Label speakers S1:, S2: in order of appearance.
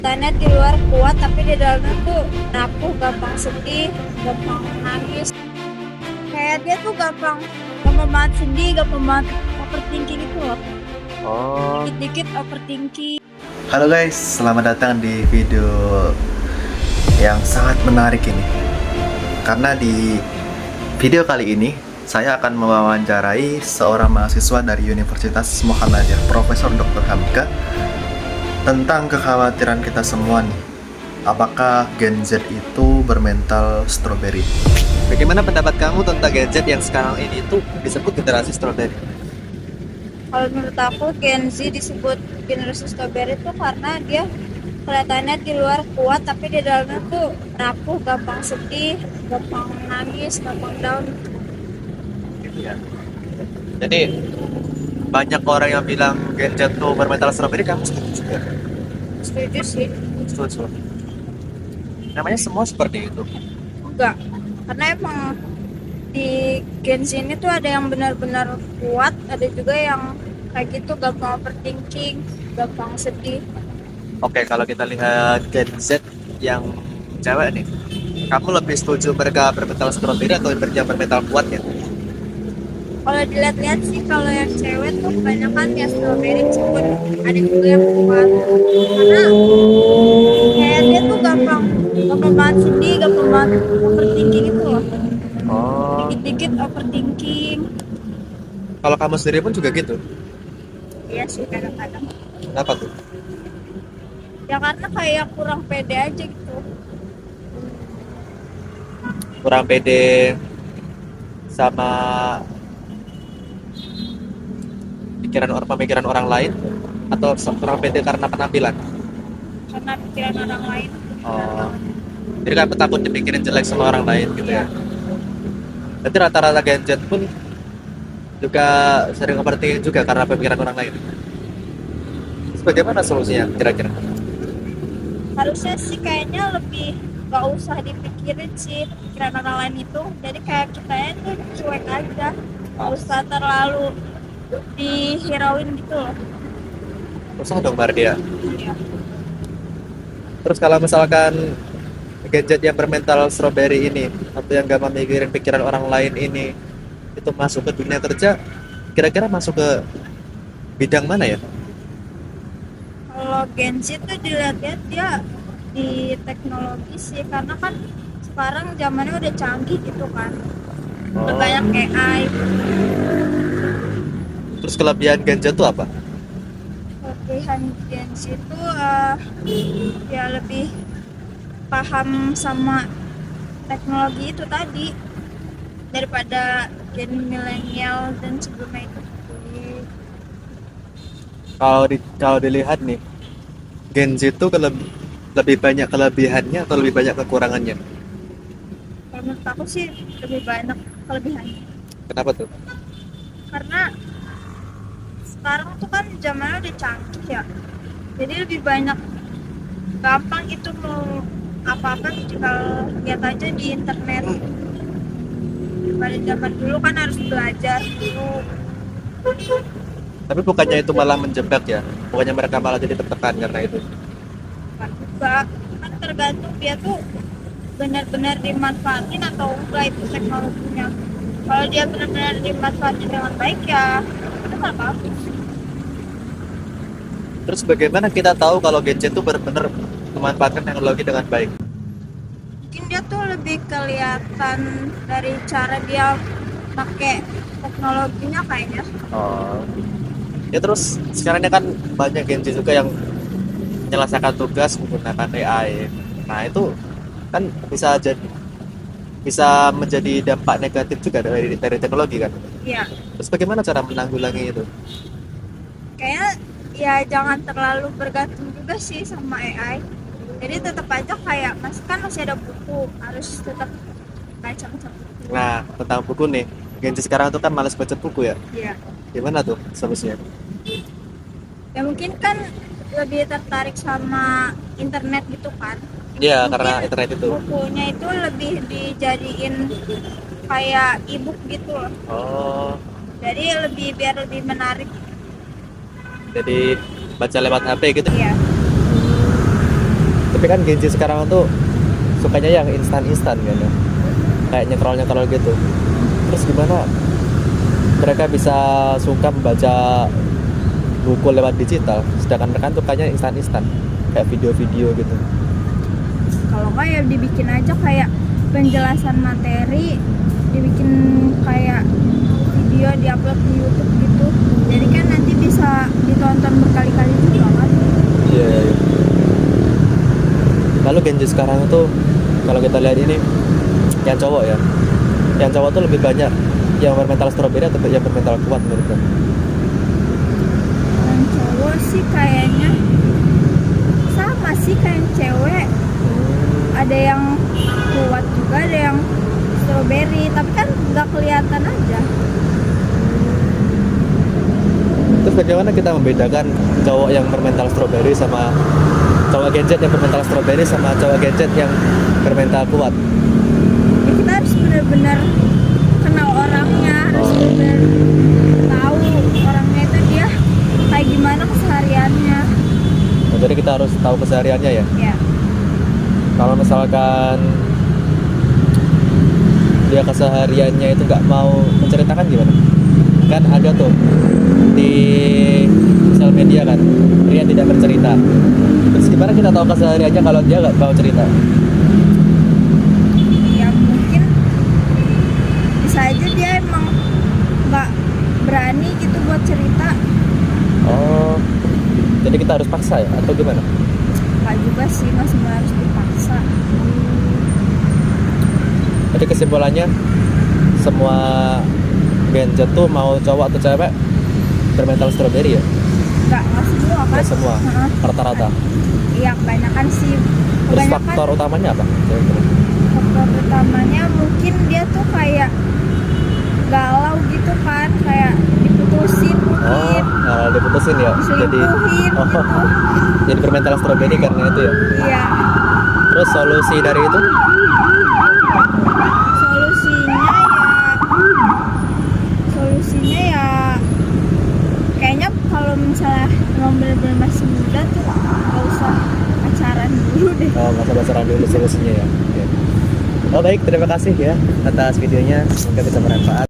S1: Internet di luar kuat tapi di dalamnya tuh rapuh, gampang sedih, gampang nangis. Kayak dia tuh gampang banget sedih, gampang banget overthinking gitu loh.
S2: Oh,
S1: Dikit-dikit overthinking.
S2: halo guys, selamat datang di video yang sangat menarik ini. Karena di video kali ini saya akan mewawancarai seorang mahasiswa dari Universitas Muhammadiyah, Profesor Dr. Hamka, tentang kekhawatiran kita semua nih. Apakah Gen Z itu bermental strawberry? Bagaimana pendapat kamu tentang Gen Z yang sekarang ini tuh disebut generasi strawberry?
S1: Kalau menurut aku Gen Z disebut generasi strawberry itu karena dia kelihatannya di luar kuat tapi di dalamnya tuh rapuh, gampang sedih, gampang nangis, gampang down.
S2: Gitu ya. Jadi banyak orang yang bilang Gen Z tuh bermental strawberry, kamu setuju juga?
S1: Setuju sih?
S2: Setuju. Namanya semua seperti itu.
S1: Enggak, karena emang di Gen Z ini tuh ada yang benar-benar kuat, ada juga yang kayak gitu gampang overthinking, gampang sedih.
S2: Oke, kalau kita lihat Gen Z yang cewek nih, kamu lebih setuju mereka bermental strawberry atau yang bermental kuat ya?
S1: Kalau dilihat-lihat sih kalau yang cewek tuh kebanyakan ya strawberry, meskipun ada juga yang kuat karena kayak dia tuh gampang gampang banget sedih, gampang banget overthinking itu loh.
S2: Oh,
S1: Dikit-dikit overthinking.
S2: kalau kamu sendiri pun juga gitu?
S1: Iya sih kadang-kadang
S2: Kenapa tuh?
S1: ya karena kayak kurang pede aja gitu.
S2: Kurang pede sama pemikiran orang lain, atau kurang pede karena penampilan?
S1: Karena pikiran orang lain.
S2: Oh, jadi kamu takut dipikirin jelek sama orang lain gitu ya?
S1: Iya.
S2: Berarti rata-rata Gen Z pun juga sering overthinking juga karena pemikiran orang lain. Terus bagaimana solusinya kira-kira?
S1: Harusnya sih kayaknya lebih gak usah dipikirin sih pikiran orang lain itu, jadi kayak kita tuh cuek aja, gak usah terlalu dihirauin gitu loh.
S2: Susah dong Mardia.
S1: Iya.
S2: Terus kalau misalkan Gen Z yang bermental strawberry ini, atau yang gak memikirin pikiran orang lain ini, itu masuk ke dunia kerja, kira-kira masuk ke bidang mana ya?
S1: Kalau Gen Z tuh dilihat-lihat dia di teknologi sih, karena kan sekarang zamannya udah canggih gitu kan, udah banyak AI.
S2: Terus kelebihan Gen Z itu apa?
S1: Kelebihan Gen Z itu ya lebih paham sama teknologi itu tadi daripada gen milenial dan sebelumnya itu.
S2: Kalau dilihat nih, Gen Z itu lebih banyak kelebihannya atau lebih banyak kekurangannya?
S1: Kalau menurut aku sih lebih banyak kelebihannya,
S2: Kenapa tuh?
S1: karena sekarang tuh kan zamannya udah canggih ya, jadi lebih banyak, gampang itu mau apa-apa tinggal lihat aja di internet. Pada zaman dulu kan harus belajar dulu.
S2: Tapi bukannya itu malah menjebak ya? Bukannya mereka malah jadi tertekan karena itu?
S1: Kan juga kan tergantung dia tuh benar-benar dimanfaatin atau enggak itu teknologinya. Kalau dia benar-benar dimanfaatin dengan baik ya itu nggak bagus.
S2: Terus bagaimana kita tahu kalau Gen Z itu benar-benar memanfaatkan teknologi dengan baik?
S1: Mungkin dia tuh lebih kelihatan dari cara dia pakai teknologinya kayaknya.
S2: Oh. Ya terus sekarang ini kan banyak Gen Z juga yang menyelesaikan tugas menggunakan AI. Nah itu kan bisa menjadi dampak negatif juga dari teknologi kan.
S1: Iya,
S2: Terus bagaimana cara menanggulangi itu?
S1: kayaknya ya jangan terlalu bergantung juga sih sama AI. Jadi tetap aja kayak masih ada buku, harus tetap baca buku.
S2: Nah, tentang buku nih, Gen Z sekarang tuh kan malas baca buku ya.
S1: Iya.
S2: Gimana tuh solusinya?
S1: Ya mungkin kan lebih tertarik sama internet gitu kan.
S2: Iya,
S1: Mungkin
S2: karena internet itu.
S1: bukunya itu lebih dijadiin kayak ebook gitu loh.
S2: Oh,
S1: Jadi biar lebih menarik.
S2: jadi baca lewat HP gitu.
S1: Iya.
S2: Tapi kan Gen Z sekarang tuh sukanya yang instan-instan kan ya, kayak nyekrol gitu. Terus gimana mereka bisa suka membaca buku lewat digital, sedangkan mereka tuh kayaknya instan-instan, kayak video-video gitu.
S1: Kalau kayak dibikin aja kayak penjelasan materi, dibikin kayak video diupload di YouTube gitu, jadi kan nanti bisa ditonton berkali-kali juga kan.
S2: Iya. Lalu Gen Z sekarang tuh kalau kita lihat ini yang cowok ya, yang cowok tuh lebih banyak yang bermental strawberry atau yang bermental kuat menurut kamu?
S1: Yang cowok sih kayaknya sama sih kayak cewek, ada yang kuat juga, ada yang strawberry, tapi kan nggak kelihatan aja.
S2: Terus bagaimana kita membedakan cowok yang bermental strawberry sama cowok Gen Z yang bermental strawberry sama cowok Gen Z yang bermental kuat?
S1: Ya, kita harus benar-benar kenal orangnya, harus benar tahu orangnya itu dia kayak gimana kesehariannya.
S2: Nah, jadi kita harus tahu kesehariannya ya.
S1: Ya,
S2: Kalau misalkan dia kesehariannya itu nggak mau menceritakan gimana? Kan ada tuh di sosial media kan, dia tidak bercerita. Terus gimana kita tahu kesehariannya kalau dia nggak mau cerita?
S1: ya mungkin bisa aja dia emang nggak berani gitu buat cerita.
S2: Oh, jadi kita harus paksa ya atau gimana?
S1: Nggak juga sih, nggak semua harus dipaksa.
S2: Jadi kesimpulannya semua Gen Z tuh mau cowok atau cewek bermental strawberry ya?
S1: Nggak semua kan.
S2: Nggak semua,
S1: Heeh.
S2: rata-rata.
S1: Iya, kebanyakan sih.
S2: Terus
S1: Kebanyakan
S2: faktor utamanya apa?
S1: faktor utamanya mungkin dia tuh kayak galau gitu kan, kayak diputusin
S2: Oh,
S1: mungkin,
S2: nah, diputusin ya. Jadi
S1: diselingkuhin
S2: oh,
S1: gitu.
S2: jadi bermental strawberry karena itu ya.
S1: Iya,
S2: Terus solusi dari itu?
S1: solusinya ya kayaknya kalau misalnya emang bener-bener masih muda tuh nggak usah pacaran dulu deh.
S2: Oh, masa pacaran dulu solusinya ya. Oke. Oh baik, terima kasih ya atas videonya. Semoga bisa bermanfaat.